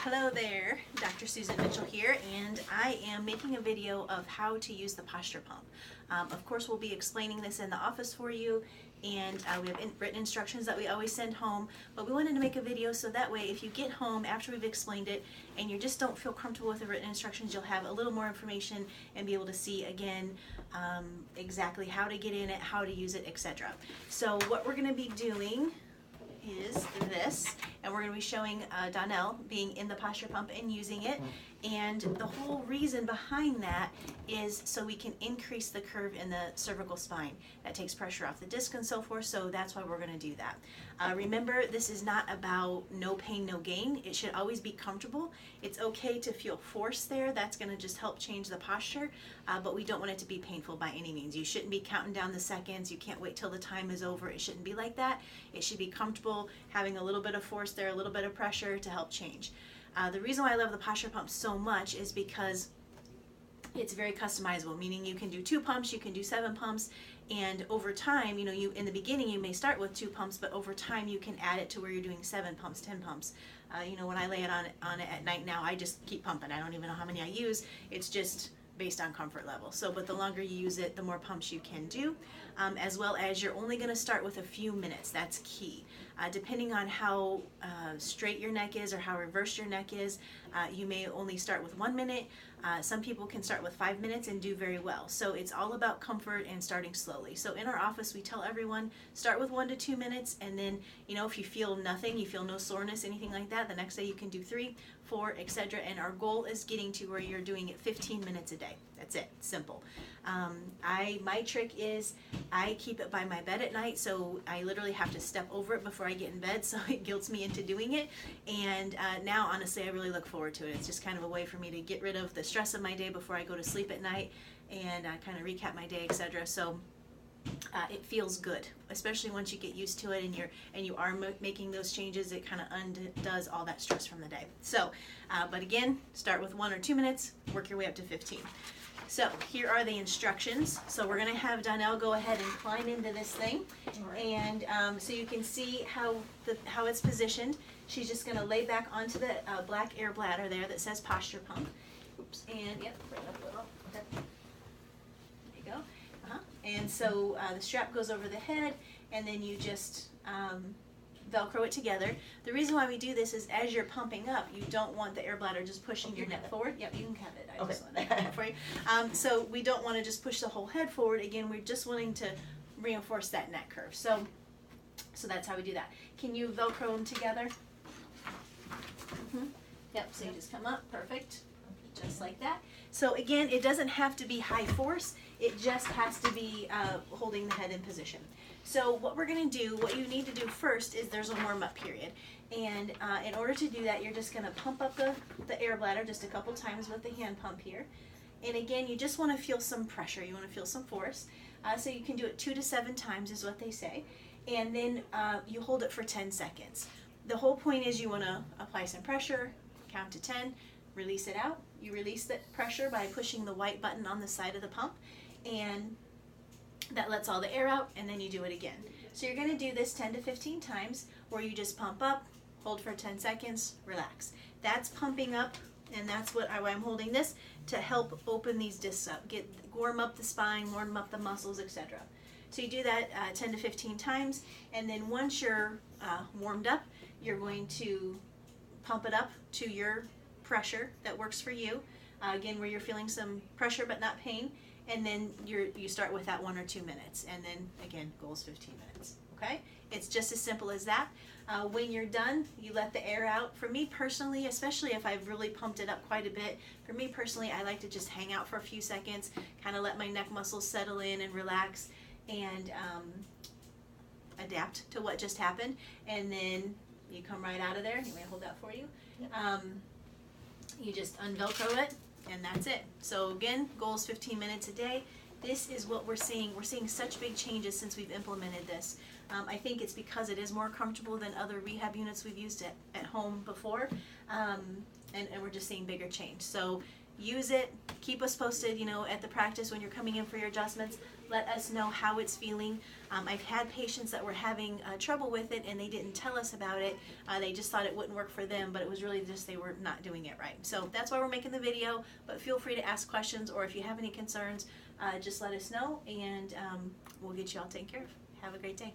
Hello there, Dr. Susan Mitchell here, and I am making a video of how to use the posture pump. Of course, we'll be explaining this in the office for you, and we have written instructions that we always send home, but we wanted to make a video so that way if you get home after we've explained it and you just don't feel comfortable with the written instructions, you'll have a little more information and be able to see again exactly how to get in it, how to use it, etc. So what we're going to be doing is this, and we're going to be showing Donnell being in the posture pump and using it, and the whole reason behind that is so we can increase the curve in the cervical spine. That takes pressure off the disc and so forth, so that's why we're going to do that. Remember, this is not about no pain, no gain. It should always be comfortable. It's okay to feel force there. That's going to just help change the posture, but we don't want it to be painful by any means. You shouldn't be counting down the seconds. You can't wait till the time is over. It shouldn't be like that. It should be comfortable, having a little bit of force there, a little bit of pressure to help change. The reason why I love the posture pump so much is because it's very customizable, meaning you can do 2 pumps, you can do 7 pumps, and over time, you in the beginning you may start with 2 pumps, but over time you can add it to where you're doing 7 pumps, 10 pumps. When I lay it on it at night now, I just keep pumping. I don't even know how many I use. It's just based on comfort level. So, but the longer you use it, the more pumps you can do, as well as you're only going to start with a few minutes. That's key. Depending on how straight your neck is or how reversed your neck is, you may only start with 1 minute. Some people can start with 5 minutes and do very well. So it's all about comfort and starting slowly. So in our office, we tell everyone start with 1 to 2 minutes, and then if you feel nothing, you feel no soreness, anything like that, the next day you can do 3, 4, etc. And our goal is getting to where you're doing it 15 minutes a day. That's it. Simple. My trick is I keep it by my bed at night, so I literally have to step over it before I get in bed, so it guilts me into doing it. And now, honestly, I really look forward to it. It's just kind of a way for me to get rid of the stress of my day before I go to sleep at night and kind of recap my day, etc. So it feels good, especially once you get used to it and you are making those changes. It kind of undoes all that stress from the day. So, but again, start with 1 or 2 minutes, work your way up to 15. So here are the instructions. So we're going to have Donnell go ahead and climb into this thing, and so you can see how it's positioned. She's just going to lay back onto the black air bladder there that says posture pump. Oops, and yep, bring it up a little. There you go. And so the strap goes over the head, and then you just Velcro it together. The reason why we do this is as you're pumping up, you don't want the air bladder just pushing your neck forward. Yep, you can have it. I just wanted to have it for you. So we don't want to just push the whole head forward. Again, we're just wanting to reinforce that neck curve. So that's how we do that. Can you Velcro them together? Yep, so you just come up. Perfect. Just like that. So again, it doesn't have to be high force. It just has to be holding the head in position. So what we're going to do, what you need to do first is there's a warm-up period. And in order to do that, you're just going to pump up the air bladder just a couple times with the hand pump here. And again, you just want to feel some pressure. You want to feel some force. So you can do it 2 to 7 times is what they say. And then you hold it for 10 seconds. The whole point is you want to apply some pressure, count to 10, release it out. You release the pressure by pushing the white button on the side of the pump, and that lets all the air out, and then you do it again. So you're going to do this 10 to 15 times where you just pump up, hold for 10 seconds, relax. That's pumping up, and that's why I'm holding this, to help open these discs up, warm up the spine, warm up the muscles, etc. So you do that 10 to 15 times, and then once you're warmed up, you're going to pump it up to your pressure that works for you, again where you're feeling some pressure but not pain, and then you start with that 1 or 2 minutes, and then again goals 15 minutes. Okay, it's just as simple as that. When you're done, you let the air out. For me personally, especially if I've really pumped it up quite a bit, for me personally, I like to just hang out for a few seconds, kind of let my neck muscles settle in and relax, and adapt to what just happened, and then you come right out of there. You may hold that for you. You just unvelcro it, and that's it. So again, goal is 15 minutes a day. This is what we're seeing. We're seeing such big changes since we've implemented this. I think it's because it is more comfortable than other rehab units we've used at home before, and we're just seeing bigger change. So use it, keep us posted, you know, at the practice when you're coming in for your adjustments. Let us know how it's feeling. I've had patients that were having trouble with it and they didn't tell us about it. They just thought it wouldn't work for them, but it was really just they were not doing it right. So that's why we're making the video, but feel free to ask questions, or if you have any concerns, just let us know, and we'll get you all taken care of. Have a great day.